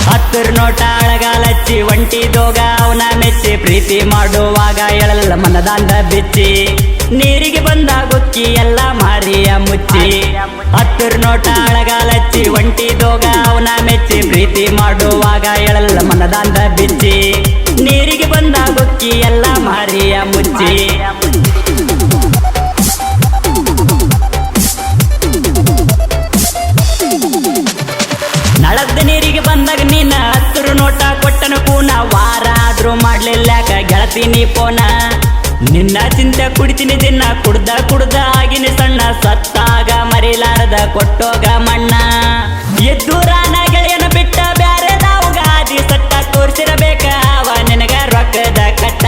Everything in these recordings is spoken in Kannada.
ಹತ್ತರ ನೋಟ ಅಳಗಾಲಚ್ಚಿ ಒಂಟಿದೋಗ ಅವನ ಮೆಚ್ಚಿ ಪ್ರೀತಿ ಮಾಡುವಾಗ ಎಳಲ್ಲ ಮನದಾಂದ ಬಿಚ್ಚಿ ನೀರಿಗೆ ಬಂದ ಗುಕ್ಕಿ ಎಲ್ಲ ಮಾರಿಯ ಮುಚ್ಚಿ ಹತ್ತರ ನೋಟ ಅಳಗಾಲಚ್ಚಿ ಒಂಟಿದೋಗ ಅವನ ಮೆಚ್ಚಿ ಪ್ರೀತಿ ಮಾಡುವಾಗ ಎಳಲ್ಲ ಮನದಾಂದ ಬಿಚ್ಚಿ ನೀರಿಗೆ ಬಂದ ಗುಕ್ಕಿ ಎಲ್ಲ ಮಾರಿಯ ಮುಚ್ಚಿ ನಳದ ನೀರಿಗೆ ಬಂದಾಗ ನೀನ ಹತ್ತರ ನೋಟ ಕೊಟ್ಟನ ಕೂನ ವಾರ ಆದ್ರೂ ಮಾಡ್ಲಿಲ್ಲಾಕ ಗೆಳತೀನಿ ಪೋನ ನಿನ್ನ ಚಿಂತೆ ಕುಡಿತೀನಿ ದಿನ ಕುಡ್ದ ಆಗಿನಿ ಸಣ್ಣ ಸತ್ತಾಗ ಮರಿಲಾರದ ಕೊಟ್ಟೋಗ ಮಣ್ಣ ಎದ್ದೂರಾನ ಗೆಳೆಯನ ಬಿಟ್ಟ ಬ್ಯಾರೆದಾವುಗ ಆದಿ ಸಟ್ಟ ತೋರ್ಸಿರಬೇಕ ಅವ ನಿನಗ ರೊಕ್ಕದ ಕಟ್ಟ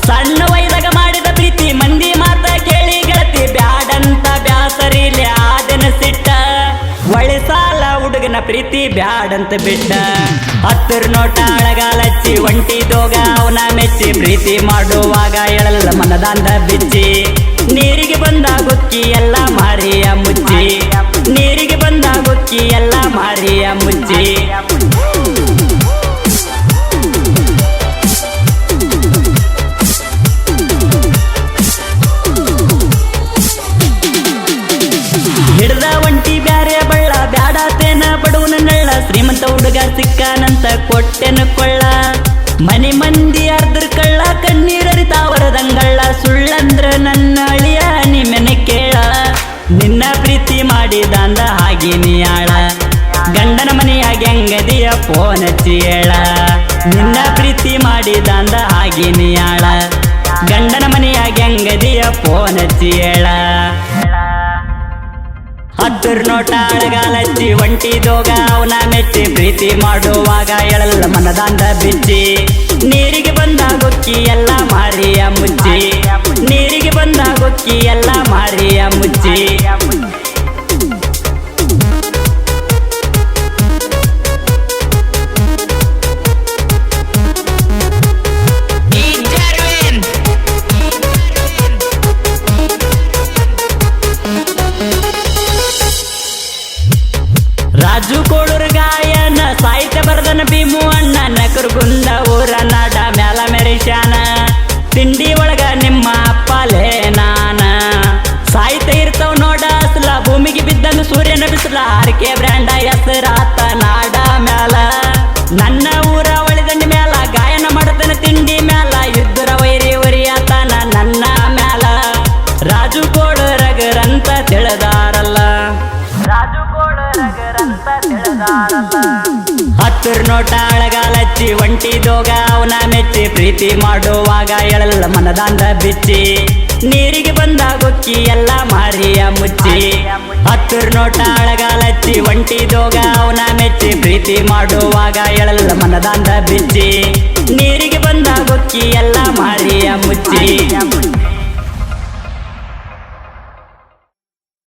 ಸಣ್ಣ ವಯದಾಗ ಮಾಡಿದ ಪ್ರೀತಿ ಮಂದಿ ಮಾತ ಕೇಳಿ ಗೆಳತಿ ಬ್ಯಾಡಂತ ಬ್ಯಾಸರಿಲೆ ಆದನ ಸಿಟ್ಟ ಒಳ್ಳೆ ಸಾಲ ಹುಡುಗನ ಪ್ರೀತಿ ಬ್ಯಾಡಂತ ಬಿಟ್ಟ ಹತ್ತರ ನೋಟ ಅಳಗಾಲಚ್ಚಿ ಒಂಟಿದೋಗ ಅವನ ಮೆಚ್ಚಿ ಪ್ರೀತಿ ಮಾಡುವಾಗ ಎಳಲ್ಲ ಮನದಾಂದ ಬಿಚ್ಚಿ ನೀರಿಗೆ ಬಂದ ಗುಕ್ಕಿ ಎಲ್ಲ ಮಾರಿಯ ಮುಚ್ಚಿ ನೀರಿಗೆ ಬಂದ ಗುಕ್ಕಿ ಎಲ್ಲ ಮಾರಿಯ ಮುಚ್ಚಿ ಹಿಡ್ದ ಒಂಟಿ ಬ್ಯಾರೆ ಬಳ್ಳ ಬ್ಯಾಡಾತೇನ ಬಡವನ ನಳ್ಳ ಶ್ರೀಮಂತ ಹುಡುಗ ಸಿಕ್ಕಾನಂತ ಕೊಟ್ಟೆನ ಕೊಳ್ಳ ಮನಿ ಮಂದಿ ಅರ್ಧರ್ ಕಳ್ಳ ಕಣ್ಣೀರರಿತಾವರದಂಗಳ ಸುಳ್ಳಂದ್ರ ನನ್ನ ಅಳಿಯ ನಿಮ್ಮೆನ ಕೇಳ ನಿನ್ನ ಪ್ರೀತಿ ಮಾಡಿದಂದ ಹಾಗಿನಿ ಆಳ ಗಂಡನ ಮನೆಯಾಗ ಹೆಂಗದಿಯ ಫೋನ್ ಹಚ್ಚಿ ಹೇಳ ನಿನ್ನ ಪ್ರೀತಿ ಮಾಡಿದಂದ ಹಾಗಿನಿ ಆಳ ಗಂಡನ ಮನೆಯಾಗ ಹೆಂಗದಿಯ ಫೋನ್ ಹಚ್ಚಿ ಹೇಳ ಹತ್ತರ ನೋಟ ಅಳಗಾಲಚ್ಚಿ ಒಂಟಿದೋಗ ಅವನ ಮೆಚ್ಚಿ ಪ್ರೀತಿ ಮಾಡುವಾಗ ಎಳಲ್ಲ ಮನದಾಂದ ಬಿಚ್ಚಿ ನೀರಿಗೆ ಬಂದ ಗುಕ್ಕಿ ಎಲ್ಲ ಮಾರಿಯ ಮುಚ್ಚಿ ನೀರಿಗೆ ಬಂದ ಗುಕ್ಕಿ ಎಲ್ಲ ಮಾರಿಯ ಮುಚ್ಚಿ ರಾಜು ಕೋಳೂರು ಗಾಯನ ಸಾಹಿತ್ಯ ಬರ್ದನ ಭೀಮು ಅಣ್ಣ ನಕರುಗುಂದ ಊರ ನಾಡ ಮ್ಯಾಲ ಮೆರಿಸ್ಯಾನ ತಿಂಡಿ ಒಳಗ ನಿಮ್ಮ ಅಪ್ಪಲೇ ನಾನ ಸಾಹಿತ್ಯ ಇರ್ತಾವ ನೋಡ ಅಸಲ ಭೂಮಿಗೆ ಬಿದ್ದಂಗ ಸೂರ್ಯನ ಬಿಸಲ ಆರ್ಕೆ ಬ್ರ್ಯಾಂಡ ಹೆಸರಾತ ನಾಡ ಮ್ಯಾಲ ನನ್ನ ಊರ ಒಳಿದಂಡಿ ಮ್ಯಾಲ ಗಾಯನ ಮಾಡತನ ತಿಂಡಿ ಮ್ಯಾಲ ಯುದ್ಧರ ವೈರಿ ವರಿಯಾತನ ನನ್ನ ಮ್ಯಾಲ ರಾಜು ಕೋಳೂರಗರಂತ ತಿಳಿದಾರಲ್ಲ ಹತ್ತರ ನೋಟ ಅಳಗಾಲಚ್ಚಿ ಒಂಟಿದೋಗ ಅವನ ಮೆಚ್ಚಿ ಪ್ರೀತಿ ಮಾಡುವಾಗ ಎಳಲ್ಲ ಮನದಾಂದ ಬಿಚ್ಚಿ ನೀರಿಗೆ ಬಂದ ಗುಕ್ಕಿ ಎಲ್ಲ ಮಾರಿಯ ಮುಚ್ಚಿ ಹತ್ತರ ನೋಟ ಅಳಗಾಲಚ್ಚಿ ಒಂಟಿದೋಗ ಅವನ ಮೆಚ್ಚಿ ಪ್ರೀತಿ ಮಾಡುವಾಗ ಎಳಲ್ಲ ಮನದಾಂದ ಬಿಚ್ಚಿ ನೀರಿಗೆ ಬಂದ ಗುಕ್ಕಿ ಎಲ್ಲ ಮಾರಿಯ ಮುಚ್ಚಿ